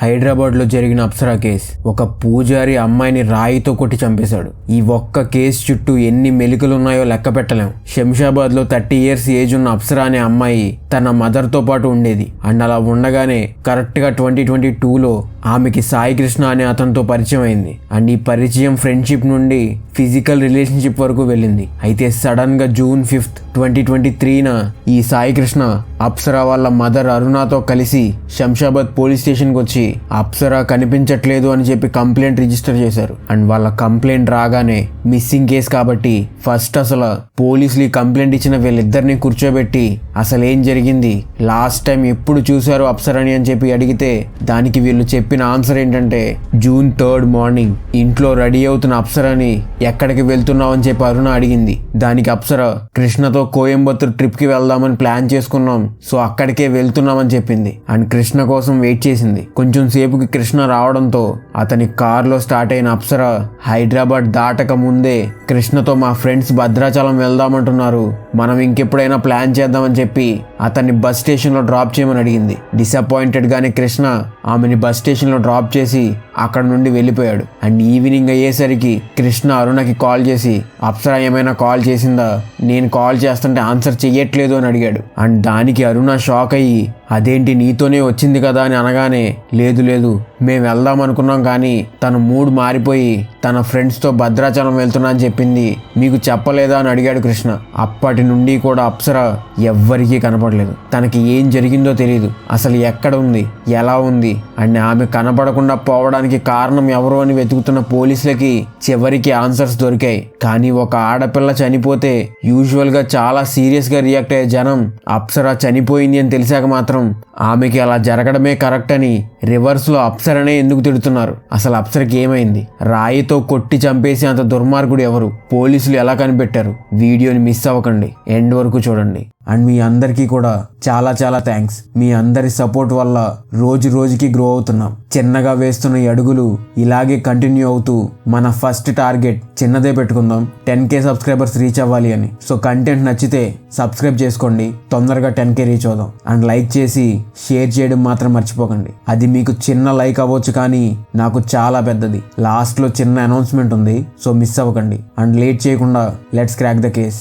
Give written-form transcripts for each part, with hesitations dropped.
హైదరాబాద్లో జరిగిన అప్సరా కేసు. ఒక పూజారి అమ్మాయిని రాయితో కొట్టి చంపేశాడు. ఈ ఒక్క కేసు చుట్టూ ఎన్ని మెలికలున్నాయో లెక్క పెట్టలేం. శంషాబాద్లో 30 years ఏజ్ ఉన్న అప్సరా అనే అమ్మాయి తన మదర్తో పాటు ఉండేది. అండ్ అలా ఉండగానే కరెక్ట్గా 2022లో ఆమెకి సాయి కృష్ణ అనే అతనితో పరిచయం అయింది. అండ్ ఈ పరిచయం ఫ్రెండ్షిప్ నుండి ఫిజికల్ రిలేషన్షిప్ వరకు వెళ్ళింది. అయితే సడన్గా June 5th 2023న ఈ సాయి కృష్ణ అప్సరా వాళ్ళ మదర్ అరుణతో కలిసి శంషాబాద్ పోలీస్ స్టేషన్కి వచ్చి అప్సరా కనిపించట్లేదు అని చెప్పి కంప్లైంట్ రిజిస్టర్ చేశారు. అండ్ వాళ్ళ కంప్లైంట్ రాగానే మిస్సింగ్ కేసు కాబట్టి ఫస్ట్ అసలు పోలీసులు ఈ కంప్లైంట్ ఇచ్చిన వీళ్ళిద్దరిని కూర్చోబెట్టి అసలు ఏం జరిగింది, లాస్ట్ టైం ఎప్పుడు చూశారు అప్సరాని అని చెప్పి అడిగితే దానికి వీళ్ళు చెప్పిన ఆన్సర్ ఏంటంటే June 3rd మార్నింగ్ ఇంట్లో రెడీ అవుతున్న అప్సరాని ఎక్కడికి వెళ్తున్నావు అని చెప్పి అరుణ అడిగింది. దానికి అప్సరా కృష్ణతో కోయంబత్తూర్ ట్రిప్కి వెళ్దామని ప్లాన్ చేసుకున్నాం, సో అక్కడికే వెళ్తున్నామని చెప్పింది. అండ్ కృష్ణ కోసం వెయిట్ చేసింది. కొంచెం సేపుకి కృష్ణ రావడంతో అతని కార్లో స్టార్ట్ అయిన అప్సరా హైదరాబాద్ దాటక ముందే కృష్ణతో మా ఫ్రెండ్స్ భద్రాచలం వెళ్దామంటున్నారు, మనం ఇంకెప్పుడైనా ప్లాన్ చేద్దామని చెప్పి అతన్ని బస్ స్టేషన్లో డ్రాప్ చేయమని అడిగింది. డిసప్పాయింటెడ్ గానే కృష్ణ ఆమెని బస్ స్టేషన్లో డ్రాప్ చేసి అక్కడ నుండి వెళ్ళిపోయాడు. అండ్ ఈవినింగ్ అయ్యేసరికి కృష్ణ అరుణకి కాల్ చేసి అప్సరా ఏమైనా కాల్ చేసిందా, నేను కాల్ చేస్తుంటే ఆన్సర్ చెయ్యట్లేదు అని అడిగాడు. అండ్ దానికి అరుణ షాక్ అయ్యి అదేంటి నీతోనే వచ్చింది కదా అని అనగానే లేదు లేదు మేము వెళ్దాం అనుకున్నాం కానీ తన మూడ్ మారిపోయి తన ఫ్రెండ్స్తో భద్రాచలం వెళ్తున్నా అని చెప్పింది, మీకు చెప్పలేదా అని అడిగాడు కృష్ణ. అప్పటి నుండి కూడా అప్సరా ఎవ్వరికీ కనపడలేదు. తనకి ఏం జరిగిందో తెలియదు, అసలు ఎక్కడ ఉంది, ఎలా ఉంది. అండ్ ఆమె కనపడకుండా పోవడానికి కారణం ఎవరు అని వెతుకుతున్న పోలీసులకి చివరికి ఆన్సర్స్ దొరికాయి. కానీ ఒక ఆడపిల్ల చనిపోతే యూజువల్గా చాలా సీరియస్గా రియాక్ట్ అయ్యే జనం అప్సరా చనిపోయింది అని తెలిసాక మాత్రం ఆమెకి అలా జరగడమే కరెక్ట్ అని రివర్స్లో అప్సరనే ఎందుకు తిడుతున్నారు. అసలు అప్సరకి ఏమైంది, రాయితో కొట్టి చంపేసి అంత దుర్మార్గుడు ఎవరు, పోలీసులు ఎలా కనిపెట్టారు? వీడియోని మిస్ అవ్వకండి, ఎండ్ వరకు చూడండి. అండ్ మీ అందరికీ కూడా చాలా చాలా థ్యాంక్స్. మీ అందరి సపోర్ట్ వల్ల రోజు రోజుకి గ్రో అవుతున్నాం. చిన్నగా వేస్తున్న ఈ అడుగులు ఇలాగే కంటిన్యూ అవుతూ మన ఫస్ట్ టార్గెట్ చిన్నదే పెట్టుకుందాం, 10K సబ్స్క్రైబర్స్ రీచ్ అవ్వాలి అని. సో కంటెంట్ నచ్చితే సబ్స్క్రైబ్ చేసుకోండి, తొందరగా 10K రీచ్ అవుదాం. అండ్ లైక్ చేసి షేర్ చేయడం మాత్రం మర్చిపోకండి. అది మీకు చిన్న లైక్ అవ్వచ్చు కానీ నాకు చాలా పెద్దది. లాస్ట్లో చిన్న అనౌన్స్మెంట్ ఉంది, సో మిస్ అవ్వకండి. అండ్ లేట్ చేయకుండా let's crack the case.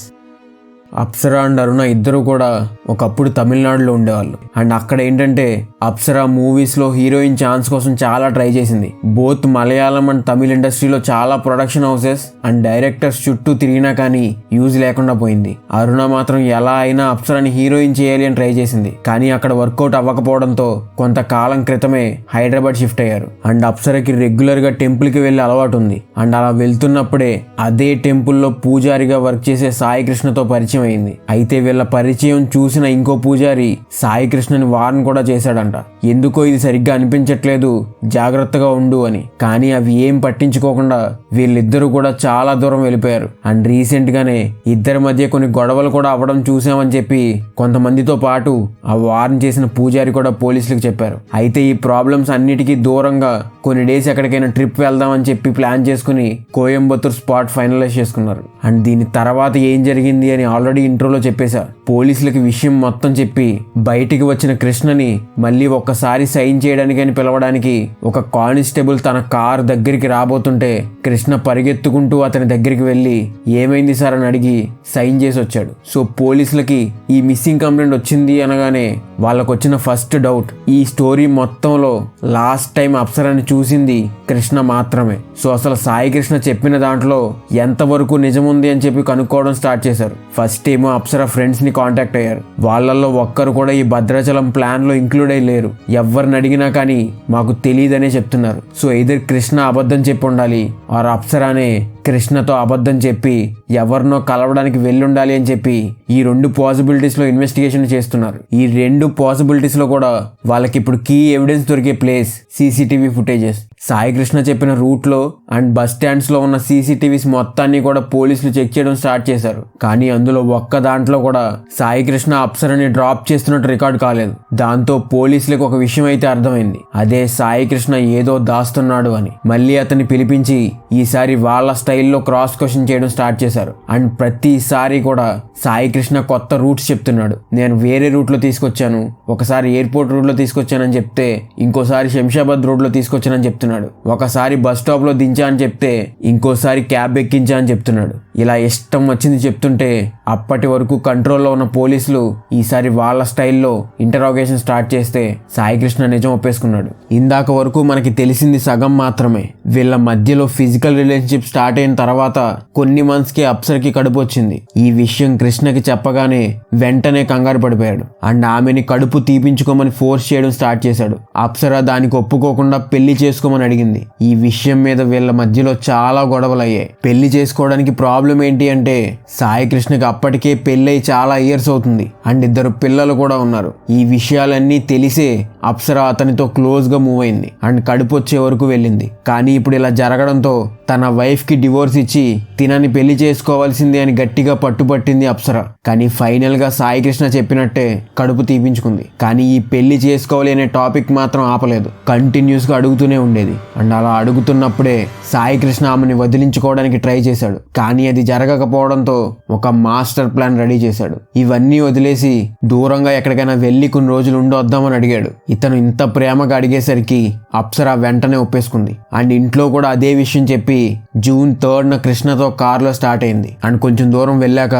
Apsara and Aruna ఇద్దరు కూడా ఒకప్పుడు తమిళనాడులో ఉండేవాళ్ళు. అండ్ అక్కడ ఏంటంటే అప్సరా మూవీస్లో హీరోయిన్ ఛాన్స్ కోసం చాలా ట్రై చేసింది. బోత్ మలయాళం అండ్ తమిళ ఇండస్ట్రీలో చాలా ప్రొడక్షన్ హౌసెస్ అండ్ డైరెక్టర్స్ చుట్టూ తిరిగినా కానీ యూజ్ లేకుండా పోయింది. అరుణ మాత్రం ఎలా అయినా అప్సరాని హీరోయిన్ చేయాలి అని ట్రై చేసింది. కానీ అక్కడ వర్కౌట్ అవ్వకపోవడంతో కొంతకాలం క్రితమే హైదరాబాద్ షిఫ్ట్ అయ్యారు. అండ్ అప్సరకి రెగ్యులర్గా టెంపుల్కి వెళ్ళే అలవాటు ఉంది. అండ్ అలా వెళ్తున్నప్పుడే అదే టెంపుల్లో పూజారిగా వర్క్ చేసే సాయి కృష్ణతో పరిచయం అయింది. అయితే వీళ్ళ పరిచయం చూసిన ఇంకో పూజారి సాయి కృష్ణని వార్న్ కూడా చేశాడంట, ఎందుకో ఇది సరిగ్గా అనిపించట్లేదు, జాగ్రత్తగా ఉండు అని. కానీ అవి ఏం పట్టించుకోకుండా వీళ్ళిద్దరూ కూడా చాలా దూరం వెళ్ళిపోయారు. అండ్ రీసెంట్ గానే ఇద్దరి మధ్య కొన్ని గొడవలు కూడా అవ్వడం చూసామని చెప్పి కొంతమందితో పాటు ఆ వార్న్ చేసిన పూజారి కూడా పోలీసులకు చెప్పారు. అయితే ఈ ప్రాబ్లమ్స్ అన్నిటికీ దూరంగా కొన్ని డేస్ ఎక్కడికైనా ట్రిప్ వెళ్దామని చెప్పి ప్లాన్ చేసుకుని కోయంబత్తూర్ స్పాట్ ఫైనలైజ్ చేసుకున్నారు. అండ్ దీని తర్వాత ఏం జరిగింది అని ఆల్రెడీ ఇంట్రోలో చెప్పేశా. పోలీసులకి విషయం మొత్తం చెప్పి బయటికి వచ్చిన కృష్ణని మళ్ళీ ఒక్కసారి సైన్ చేయడానికి అని పిలవడానికి ఒక కానిస్టేబుల్ తన కార్ దగ్గరికి రాబోతుంటే కృష్ణ పరిగెత్తుకుంటూ అతని దగ్గరికి వెళ్ళి ఏమైంది సార్ అని అడిగి సైన్ చేసి వచ్చాడు. సో పోలీసులకి ఈ మిస్సింగ్ కంప్లైంట్ వచ్చింది అనగానే వాళ్ళకు వచ్చిన ఫస్ట్ డౌట్, ఈ స్టోరీ మొత్తంలో లాస్ట్ టైం అప్సరాని చూసింది కృష్ణ మాత్రమే. సో అసలు సాయి కృష్ణ చెప్పిన దాంట్లో ఎంతవరకు నిజముంది అని చెప్పి కనుక్కోవడం స్టార్ట్ చేశారు. ఫస్ట్ ఏమో అప్సరా ఫ్రెండ్స్ ని కాంటాక్ట్ అయ్యారు. వాళ్ళల్లో ఒక్కరు కూడా ఈ భద్రాచలం ప్లాన్ లో ఇంక్లూడ్ అయ్యి లేరు. ఎవరిని అడిగినా కానీ మాకు తెలియదనే చెప్తున్నారు. సో ఇద్దరు కృష్ణ అబద్ధం చెప్పి ఉండాలి, ఆర్ అప్సరానే కృష్ణతో అబద్ధం చెప్పి ఎవరినో కలవడానికి వెళ్ళుండాలి అని చెప్పి ఈ 2 పాసిబిలిటీస్లో ఇన్వెస్టిగేషన్ చేస్తున్నారు. ఈ 2 పాసిబిలిటీస్లో కూడా వాళ్ళకి ఇప్పుడు కీ ఎవిడెన్స్ దొరికే place CCTV footages. Sai Krishna చెప్పిన రూట్లో అండ్ బస్ స్టాండ్స్లో ఉన్న సీసీటీవీస్ మొత్తాన్ని కూడా పోలీసులు చెక్ చేయడం స్టార్ట్ చేశారు. కానీ అందులో ఒక్క దాంట్లో కూడా సాయి కృష్ణ అప్సరాని డ్రాప్ చేస్తున్నట్టు రికార్డ్ కాలేదు. దాంతో పోలీసులకు ఒక విషయం అయితే అర్థమైంది, అదే సాయి కృష్ణ ఏదో దాస్తున్నాడు అని. మళ్ళీ అతన్ని పిలిపించి ఈసారి వాళ్ళ స్టైల్లో క్రాస్ క్వశ్చన్ చేయడం స్టార్ట్ చేశారు. అండ్ ప్రతిసారి కూడా సాయి కృష్ణ కొత్త రూట్స్ చెప్తున్నాడు. నేను వేరే రూట్లో తీసుకొచ్చాను, ఒకసారి ఎయిర్పోర్ట్ రూట్లో తీసుకొచ్చానని చెప్తే ఇంకోసారి శంషాబాద్ రోడ్లో తీసుకొచ్చానని చెప్తున్నాడు. ఒకసారి బస్ స్టాప్లో దించా అని చెప్తే ఇంకోసారి క్యాబ్ ఎక్కించా అని చెప్తున్నాడు. ఇలా ఇష్టం వచ్చింది చెప్తుంటే అప్పటి వరకు కంట్రోల్లో ఉన్న పోలీసులు ఈసారి వాళ్ళ స్టైల్లో ఇంటరాగేషన్ స్టార్ట్ చేస్తే సాయి కృష్ణ నిజం ఒప్పేసుకున్నాడు. ఇందాక వరకు మనకి తెలిసింది సగం మాత్రమే. వీళ్ళ మధ్యలో ఫిజికల్ రిలేషన్షిప్ స్టార్ట్ అయిన తర్వాత కొన్ని మంత్స్కి అప్సరకి కడుపు వచ్చింది. ఈ విషయం కృష్ణకి చెప్పగానే వెంటనే కంగారు పడిపోయాడు. అండ్ ఆమెని కడుపు తీపించుకోమని ఫోర్స్ చేయడం స్టార్ట్ చేశాడు. అప్సర దానికి ఒప్పుకోకుండా పెళ్లి చేసుకోమని అడిగింది. ఈ విషయం మీద వీళ్ళ మధ్యలో చాలా గొడవలు అయ్యాయి. పెళ్లి చేసుకోవడానికి ప్రాబ్లం ఏంటి అంటే సాయి కృష్ణకి అప్పటికే పెళ్ళై చాలా ఇయర్స్ అవుతుంది అండ్ 2 పిల్లలు కూడా ఉన్నారు. ఈ విషయాలన్నీ తెలిసే అప్సర అతనితో క్లోజ్ గా మూవ్ అయింది అండ్ కడుపు వచ్చే వరకు వెళ్ళింది. కానీ ఇప్పుడు ఇలా జరగడంతో తన వైఫ్ కి డివోర్స్ ఇచ్చి తినని పెళ్లి చేసుకోవాల్సిందే అని గట్టిగా పట్టుబట్టింది అప్సర. కానీ ఫైనల్ గా సాయి కృష్ణ చెప్పినట్టే కడుపు తీపించుకుంది. కానీ ఈ పెళ్లి చేసుకోవాలి అనే టాపిక్ మాత్రం ఆపలేదు. కంటిన్యూస్ గా అడుగుతూనే ఉండేది. అండ్ అలా అడుగుతున్నప్పుడే సాయి కృష్ణ ఆమెని వదిలించుకోవడానికి ట్రై చేశాడు. కానీ అది జరగకపోవడంతో ఒక మాస్టర్ ప్లాన్ రెడీ చేశాడు. ఇవన్నీ వదిలేసి దూరంగా ఎక్కడికైనా వెళ్ళి కొన్ని రోజులు ఉండొద్దామని అడిగాడు. ఇతను ఇంత ప్రేమగా అడిగేసరికి అప్సర వెంటనే ఒప్పేసుకుంది. అండ్ ఇంట్లో కూడా అదే విషయం చెప్పి జూన్ 3న కృష్ణతో కార్లో స్టార్ట్ అయింది. అండ్ కొంచెం దూరం వెళ్ళాక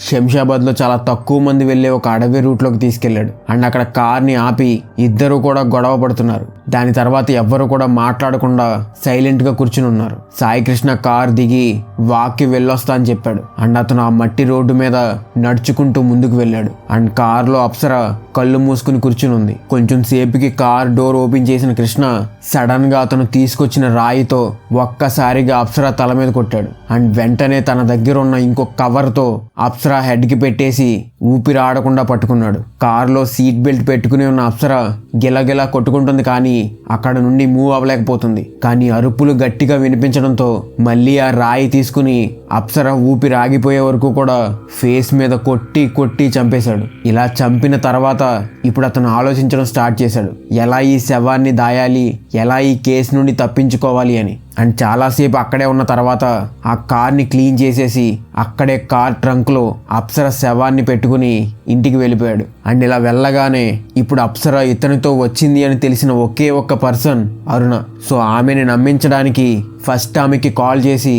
శంషాబాద్ లో చాలా తక్కువ మంది వెళ్లే ఒక అడవి రూట్ లోకి తీసుకెళ్లాడు. అండ్ అక్కడ కార్ని ఆపి ఇద్దరు కూడా గొడవ పడుతున్నారు. దాని తర్వాత ఎవ్వరు కూడా మాట్లాడకుండా సైలెంట్ గా కూర్చుని ఉన్నారు. సాయి కృష్ణ కార్ దిగి వాక్కి వెళ్ళొస్తా అని చెప్పాడు. అండ్ అతను ఆ మట్టి రోడ్డు మీద నడుచుకుంటూ ముందుకు వెళ్ళాడు. అండ్ కార్లో అప్సర కళ్ళు మూసుకుని కూర్చుని ఉంది. కొంచెం సేపుకి కార్ డోర్ ఓపెన్ చేసిన కృష్ణ సడన్ గా అతను తీసుకొచ్చిన రాయితో ఒక్కసారిగా అప్సర తల మీద కొట్టాడు. అండ్ వెంటనే తన దగ్గర ఉన్న ఇంకో కవర్ తో అప్సర హెడ్ కి పెట్టేసి ఊపిరి ఆడకుండా పట్టుకున్నాడు. కారులో సీట్ బెల్ట్ పెట్టుకుని ఉన్న అప్సర గిలగిలా కొట్టుకుంటుంది. కానీ అక్కడ నుండి మూవ్ అవ్వలేకపోతుంది. కానీ అరుపులు గట్టిగా వినిపించడంతో మళ్ళీ ఆ రాయి తీసుకుని అప్సర ఊపిరి ఆగిపోయే వరకు కూడా ఫేస్ మీద కొట్టి కొట్టి చంపేశాడు. ఇలా చంపిన తర్వాత ఇప్పుడు అతను ఆలోచించడం స్టార్ట్ చేశాడు. ఎలా ఈ శవాన్ని దాయాలి, ఎలా ఈ కేసు నుండి తప్పించుకోవాలి అని. అండ్ చాలాసేపు అక్కడే ఉన్న తర్వాత ఆ కార్ని క్లీన్ చేసేసి అక్కడే కార్ ట్రంక్లో అప్సర శవాన్ని పెట్టుకుని ఇంటికి వెళ్ళిపోయాడు. అండ్ ఇలా వెళ్ళగానే ఇప్పుడు అప్సర ఇతనితో వచ్చింది అని తెలిసిన ఒకే ఒక్క పర్సన్ అరుణ. సో ఆమెని నమ్మించడానికి ఫస్ట్ ఆమెకి కాల్ చేసి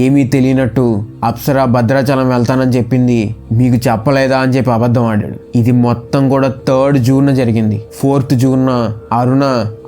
ఏమీ తెలియనట్టు అప్సర భద్రాచలం వెళ్తానని చెప్పింది, మీకు చెప్పలేదా అని చెప్పి అబద్ధం ఆడాడు. ఇది మొత్తం కూడా 3rd జూన్ జరిగింది. 4th జూన్ అరుణ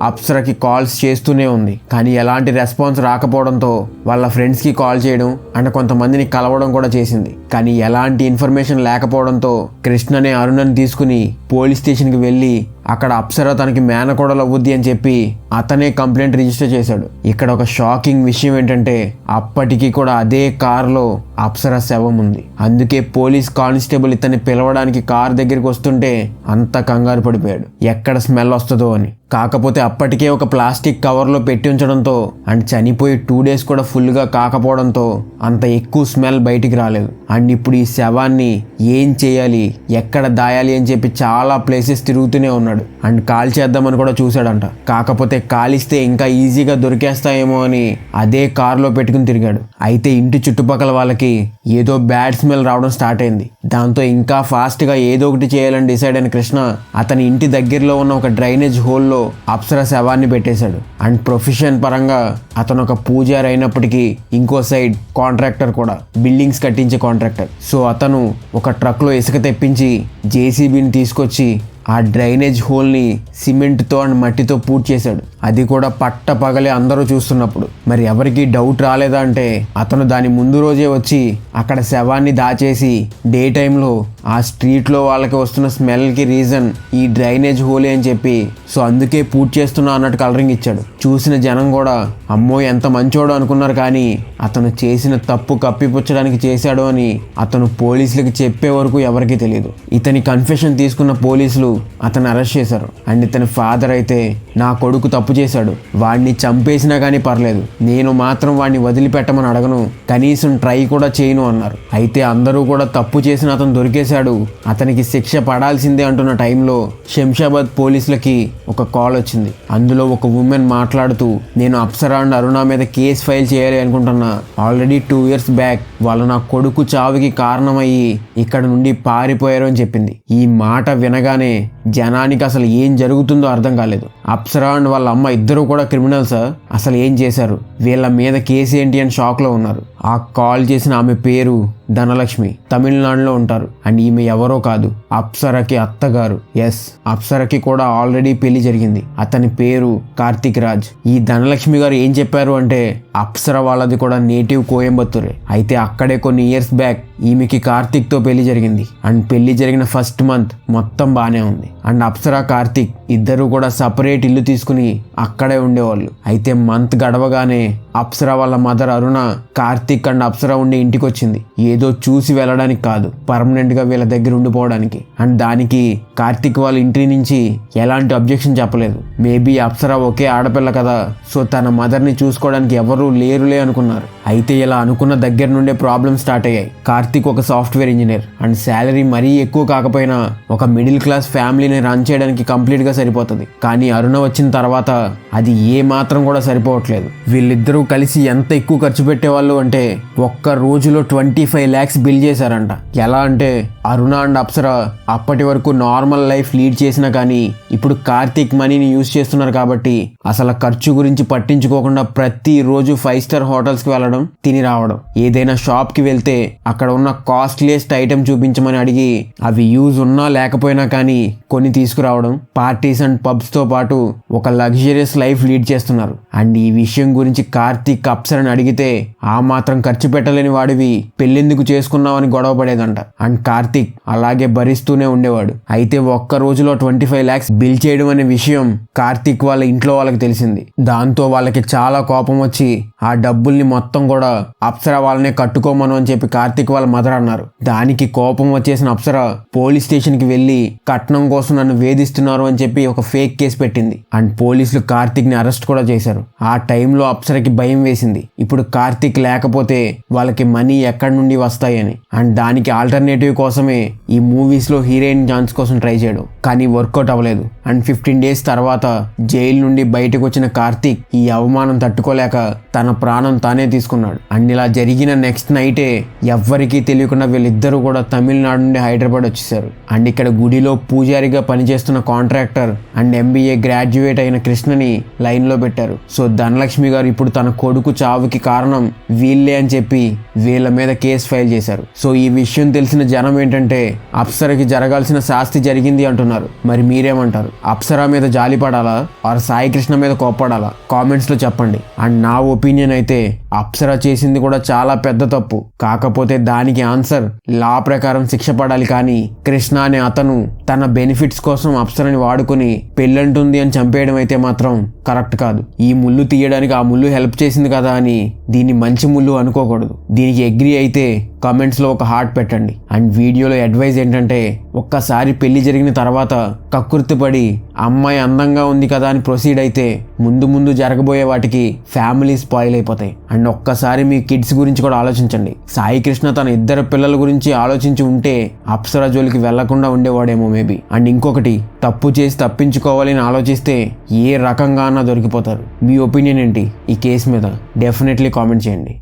అప్సరకి కాల్స్ చేస్తూనే ఉంది. కానీ ఎలాంటి రెస్పాన్స్ రాకపోవడంతో వాళ్ళ ఫ్రెండ్స్కి కాల్ చేయడం అండ్ కొంతమందిని కలవడం కూడా చేసింది. కానీ ఎలాంటి ఇన్ఫర్మేషన్ లేకపోవడంతో కృష్ణనే అరుణని తీసుకుని పోలీస్ స్టేషన్కి వెళ్ళి అక్కడ అప్సర తనకి మేనకోడలు అవ్వుద్ది అని చెప్పి అతనే కంప్లైంట్ రిజిస్టర్ చేశాడు. ఇక్కడ ఒక షాకింగ్ విషయం ఏంటంటే అప్పటికి కూడా అదే కారులో అప్సర శవం ఉంది. అందుకే పోలీస్ కానిస్టేబుల్ ఇతన్ని పిలవడానికి కార్ దగ్గరికి వస్తుంటే అంత కంగారు పడిపోయాడు, ఎక్కడ స్మెల్ వస్తుందో అని. కాకపోతే అప్పటికే ఒక ప్లాస్టిక్ కవర్లో పెట్టి ఉంచడంతో అండ్ చనిపోయి 2 డేస్ కూడా ఫుల్గా కాకపోవడంతో అంత ఎక్కువ స్మెల్ బయటికి రాలేదు. అండ్ ఇప్పుడు ఈ శవాన్ని ఏం చేయాలి, ఎక్కడ దాయాలి అని చెప్పి చాలా ప్లేసెస్ తిరుగుతూనే ఉన్నాడు. అండ్ కాల్ చేద్దామని కూడా చూశాడంట. కాకపోతే కాలిస్తే ఇంకా ఈజీగా దొరికేస్తాయేమో అని అదే కార్లో పెట్టుకుని తిరిగాడు. అయితే ఇంటి చుట్టుపక్కల వాళ్ళకి ఏదో బ్యాడ్ స్మెల్ రావడం స్టార్ట్ అయింది. దాంతో ఇంకా ఫాస్ట్గా ఏదో ఒకటి చేయాలని డిసైడ్ అయిన కృష్ణ అతని ఇంటి దగ్గరలో ఉన్న ఒక డ్రైనేజ్ హోల్లో అప్సర శవాన్ని పెట్టేశాడు. అండ్ ప్రొఫెషన్ పరంగా అతను ఒక పూజారి అయినప్పటికీ ఇంకో సైడ్ కాంట్రాక్టర్ కూడా, బిల్డింగ్స్ కట్టించే కాంట్రాక్టర్. సో అతను ఒక ట్రక్లో ఇసుక తెప్పించి జేసీబీని తీసుకొచ్చి ఆ డ్రైనేజ్ హోల్ని సిమెంట్తో అండ్ మట్టితో పూర్తి చేశాడు. అది కూడా పట్ట పగలే అందరూ చూస్తున్నప్పుడు. మరి ఎవరికి డౌట్ రాలేదా అంటే అతను దాని ముందు రోజే వచ్చి అక్కడ శవాన్ని దాచేసి డే టైంలో ఆ స్ట్రీట్లో వాళ్ళకి వస్తున్న స్మెల్కి రీజన్ ఈ డ్రైనేజ్ హోలే అని చెప్పి సో అందుకే పూర్తి చేస్తున్నా అన్నట్టు కలరింగ్ ఇచ్చాడు. చూసిన జనం కూడా అమ్మో ఎంత మంచోడు అనుకున్నారు. కానీ అతను చేసిన తప్పు కప్పిపుచ్చడానికి చేశాడు అని అతను పోలీసులకి చెప్పే వరకు ఎవరికీ తెలియదు. ఇతని కన్ఫెషన్ తీసుకున్న పోలీసులు అతను అరెస్ట్ చేశారు. అండ్ ఇతని ఫాదర్ అయితే నా కొడుకు తప్పు చేశాడు, వాడిని చంపేసినా కానీ పర్లేదు, నేను మాత్రం వాడిని వదిలిపెట్టమని అడగను, కనీసం ట్రై కూడా చేయను అన్నారు. అయితే అందరూ కూడా తప్పు చేసిన అతను దొరికేశాడు చేశాడు, అతనికి శిక్ష పడాల్సిందే అంటున్న టైంలో శంషాబాద్ పోలీసులకి ఒక కాల్ వచ్చింది. అందులో ఒక ఉమెన్ మాట్లాడుతూ, నేను అప్సరా అండ్ అరుణ మీద కేసు ఫైల్ చేయాలి అనుకుంటున్నా. ఆల్రెడీ 2 years బ్యాక్ వాళ్ళు నా కొడుకు చావుకి కారణమయ్యి ఇక్కడ నుండి పారిపోయారు అని చెప్పింది. ఈ మాట వినగానే జనానికి అసలు ఏం జరుగుతుందో అర్థం కాలేదు. అప్సరా అండ్ వాళ్ళ అమ్మ ఇద్దరు కూడా క్రిమినల్సా, అసలు ఏం చేశారు, వీళ్ళ మీద కేసు ఏంటి అని షాక్ లో ఉన్నారు. ఆ కాల్ చేసిన ఆమె పేరు ధనలక్ష్మి, తమిళనాడులో ఉంటారు. అండ్ ఈమె ఎవరో కాదు, అప్సరకి అత్తగారు. ఎస్, అప్సరకి కూడా ఆల్రెడీ పెళ్లి జరిగింది. అతని పేరు కార్తిక్ రాజ్. ఈ ధనలక్ష్మి గారు ఏం చెప్పారు అంటే, అప్సర వాళ్ళది కూడా నేటివ్ కోయంబత్తూరే. అయితే అక్కడే కొన్ని ఇయర్స్ బ్యాక్ ఈమెకి కార్తిక్ తో పెళ్లి జరిగింది. అండ్ పెళ్లి జరిగిన ఫస్ట్ మంత్ మొత్తం బానే ఉంది. అండ్ అప్సర కార్తిక్ ఇద్దరు కూడా సపరేట్ ఇల్లు తీసుకుని అక్కడే ఉండేవాళ్ళు. అయితే మంత్ గడవగానే అప్సర వాళ్ళ mother Aruna Karthik and Apsara ఉండే ఇంటికి వచ్చింది. ఏదో చూసి వెళ్ళడానికి కాదు, పర్మనెంట్ గా వీళ్ళ దగ్గర ఉండిపోవడానికి. అండ్ దానికి కార్తిక్ వాళ్ళ ఇంటి నుంచి ఎలాంటి అబ్జెక్షన్ చెప్పలేదు. మేబీ అప్సర ఒకే ఆడపిల్ల కదా, సో తన మదర్ ని చూసుకోవడానికి ఎవరు లేరులే అనుకున్నారు. అయితే ఇలా అనుకున్న దగ్గర నుండే ప్రాబ్లమ్ స్టార్ట్ అయ్యాయి. కార్తిక్ ఒక సాఫ్ట్వేర్ ఇంజనీర్ అండ్ శాలరీ మరీ ఎక్కువ కాకపోయినా ఒక మిడిల్ క్లాస్ ఫ్యామిలీని రన్ చేయడానికి కంప్లీట్ గా సరిపోతుంది. కానీ అరుణ వచ్చిన తర్వాత అది ఏ మాత్రం కూడా సరిపోవట్లేదు. వీళ్ళిద్దరూ కలిసి ఎంత ఎక్కువ ఖర్చు పెట్టేవాళ్ళు అంటే, ఒక్క రోజులో 25 lakhs బిల్ చేశారంట. ఎలా అంటే, అరుణ అండ్ అప్సర అప్పటి వరకు నార్మల్ లైఫ్ లీడ్ చేసినా కానీ ఇప్పుడు కార్తిక్ మనీని యూజ్ చేస్తున్నారు కాబట్టి అసలు ఖర్చు గురించి పట్టించుకోకుండా ప్రతి రోజు 5 star హోటల్స్ కి వెళ్ళడం, తిని రావడం. ఏదైనా షాప్ కి వెళ్తే అక్కడ ఉన్న కాస్ట్లీయెస్ట్ ఐటమ్ చూపించమని అడిగి అవి యూజ్ ఉన్నా లేకపోయినా కానీ కొని తీసుకురావడం. పార్టీస్ అండ్ పబ్స్ తో పాటు ఒక లగ్జరియస్ లైఫ్ లీడ్ చేస్తున్నారు. అండ్ ఈ విషయం గురించి కార్తిక్ అప్సరని అడిగితే, ఆ మాత్రం ఖర్చు పెట్టలేని వాడివి పెళ్ళెందుకు చేసుకున్నావని గొడవ పడేదంట. అండ్ కార్తిక్ అలాగే భరిస్తూనే ఉండేవాడు. అయితే ఒక్క రోజులో 25 lakhs బిల్ చేయడం అనే విషయం కార్తిక్ వాళ్ళ ఇంట్లో వాళ్ళకి తెలిసింది. దాంతో వాళ్ళకి చాలా కోపం వచ్చి ఆ డబ్బుల్ని మొత్తం కూడా అప్సర వాళ్ళనే కట్టుకోమను అని చెప్పి కార్తిక్ వాళ్ళ మదర్ అన్నారు. దానికి కోపం వచ్చేసిన అప్సర పోలీస్ స్టేషన్ కి వెళ్లి కట్నం కోసం నన్ను వేధిస్తున్నారు అని చెప్పి ఒక ఫేక్ కేసు పెట్టింది. అండ్ పోలీసులు కార్తిక్ ని అరెస్ట్ కూడా చేశారు. ఆ టైంలో అప్సరకి భయం వేసింది, ఇప్పుడు కార్తిక్ లేకపోతే వాళ్ళకి మనీ ఎక్కడి నుండి వస్తాయని. అండ్ దానికి ఆల్టర్నేటివ్ కోసమే ఈ మూవీస్ లో హీరోయిన్ ఛాన్స్ కోసం ట్రై చేయడం, కానీ వర్కౌట్ అవ్వలేదు. అండ్ 15 days తర్వాత జైలు నుండి బయటకు వచ్చిన కార్తిక్ ఈ అవమానం తట్టుకోలేక తన ప్రాణం తానే తీసుకున్నాడు. అండ్ ఇలా జరిగిన నెక్స్ట్ నైటే ఎవ్వరికీ తెలియకుండా వీళ్ళిద్దరూ కూడా తమిళనాడు నుండి హైదరాబాద్ వచ్చేసారు. అండ్ ఇక్కడ గుడిలో పూజారిగా పనిచేస్తున్న కాంట్రాక్టర్ అండ్ MBA గ్రాడ్యుయేట్ అయిన కృష్ణని లైన్ లో పెట్టారు. సో ధనలక్ష్మి గారు ఇప్పుడు తన కొడుకు చావుకి కారణం వీళ్ళే అని చెప్పి వీళ్ళ మీద కేసు ఫైల్ చేశారు. సో ఈ విషయం తెలిసిన జనం ఏంటంటే, అప్సరకి జరగాల్సిన శాస్తి జరిగింది అంటున్నారు. మరి మీరేమంటారు? అప్సర మీద జాలి పడాలా ఆర్ సాయి కృష్ణ మీద కోప్పడాలా? కామెంట్స్ లో చెప్పండి. అండ్ నా ఒపీనియన్ అయితే అప్సర చేసింది కూడా చాలా పెద్ద తప్పు. కాకపోతే దానికి ఆన్సర్ లా ప్రకారం శిక్ష పడాలి. కానీ కృష్ణ అనే అతను తన బెనిఫిట్స్ కోసం అప్సరని వాడుకొని పెళ్ళంటుంది అని చంపేయడం అయితే మాత్రం కరెక్ట్ కాదు. ఈ ముళ్ళు తీయడానికి ఆ ముళ్ళు హెల్ప్ చేసింది కదా అని దీన్ని మంచి ముళ్ళు అనుకోకూడదు. దీనికి అగ్రీ అయితే కామెంట్స్ లో ఒక హార్ట్ పెట్టండి. అండ్ వీడియోలో అడ్వైజ్ ఏంటంటే, ఒక్కసారి పెళ్లి జరిగిన తర్వాత కక్కుర్తిపడి అమ్మాయి అందంగా ఉంది కదా అని ప్రొసీడ్ అయితే ముందు ముందు జరగబోయే వాటికి ఫ్యామిలీ స్పాయిల్ అయిపోతాయి. అండ్ ఒక్కసారి మీ కిడ్స్ గురించి కూడా ఆలోచించండి. సాయి కృష్ణ తన 2 పిల్లల గురించి ఆలోచించి ఉంటే అప్సర జోలికి వెళ్లకుండా ఉండేవాడేమో మేబీ. అండ్ ఇంకొకటి, తప్పు చేసి తప్పించుకోవాలని ఆలోచిస్తే ఏ రకంగా అన్నా దొరికిపోతారు. మీ ఒపీనియన్ ఏంటి ఈ కేసు మీద? డెఫినెట్లీ కామెంట్ చేయండి.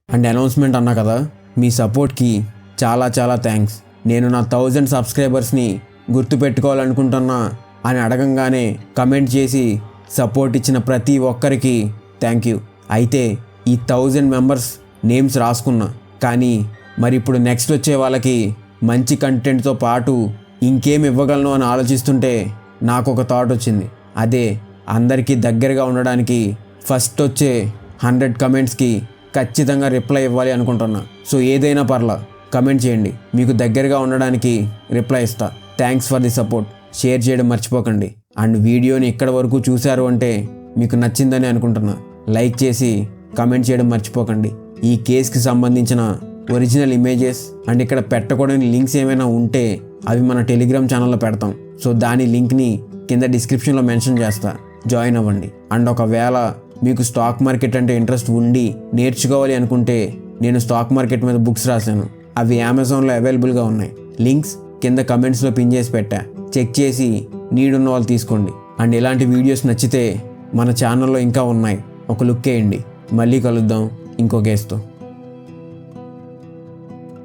అండ్ అనౌన్స్మెంట్ అన్నా కదా, మీ సపోర్ట్కి చాలా చాలా థ్యాంక్స్. నేను నా 1000 సబ్స్క్రైబర్స్ని గుర్తుపెట్టుకోవాలనుకుంటున్నా అని అడగంగానే కమెంట్ చేసి సపోర్ట్ ఇచ్చిన ప్రతి ఒక్కరికి థ్యాంక్ యూ. అయితే ఈ 1000 మెంబర్స్ నేమ్స్ రాసుకున్నా, కానీ మరి ఇప్పుడు నెక్స్ట్ వచ్చే వాళ్ళకి మంచి కంటెంట్తో పాటు ఇంకేం ఇవ్వగలను అని ఆలోచిస్తుంటే నాకు ఒక థాట్ వచ్చింది. అదే అందరికీ దగ్గరగా ఉండడానికి ఫస్ట్ వచ్చే 100 కమెంట్స్కి ఖచ్చితంగా రిప్లై ఇవ్వాలి అనుకుంటున్నా. సో ఏదైనా పర్లా కమెంట్ చేయండి, మీకు దగ్గరగా ఉండడానికి రిప్లై ఇస్తా. Thanks for the support. Share చేయడం మర్చిపోకండి. అండ్ వీడియోని ఇక్కడ వరకు చూశారు అంటే మీకు నచ్చిందని అనుకుంటున్నా. లైక్ చేసి కమెంట్ చేయడం మర్చిపోకండి. ఈ కేసుకి సంబంధించిన ఒరిజినల్ ఇమేజెస్ అండ్ ఇక్కడ పెట్టకూడని లింక్స్ ఏమైనా ఉంటే అవి మన టెలిగ్రామ్ ఛానల్లో పెడతాం. సో దాని లింక్ని కింద డిస్క్రిప్షన్లో మెన్షన్ చేస్తా, జాయిన్ అవ్వండి. అండ్ ఒకవేళ మీకు స్టాక్ మార్కెట్ అంటే ఇంట్రెస్ట్ ఉండి నేర్చుకోవాలి అనుకుంటే నేను స్టాక్ మార్కెట్ మీద బుక్స్ రాశాను. అవి అమెజాన్లో అవైలబుల్గా ఉన్నాయి. లింక్స్ కింద కమెంట్స్లో పిన్ చేసి పెట్టా. చెక్ చేసి నీడ్ ఉన్న వాళ్ళు తీసుకోండి. అండ్ ఇలాంటి వీడియోస్ నచ్చితే మన ఛానల్లో ఇంకా ఉన్నాయి, ఒక లుక్ వేయండి. మళ్ళీ కలుద్దాం ఇంకో కేసుతో.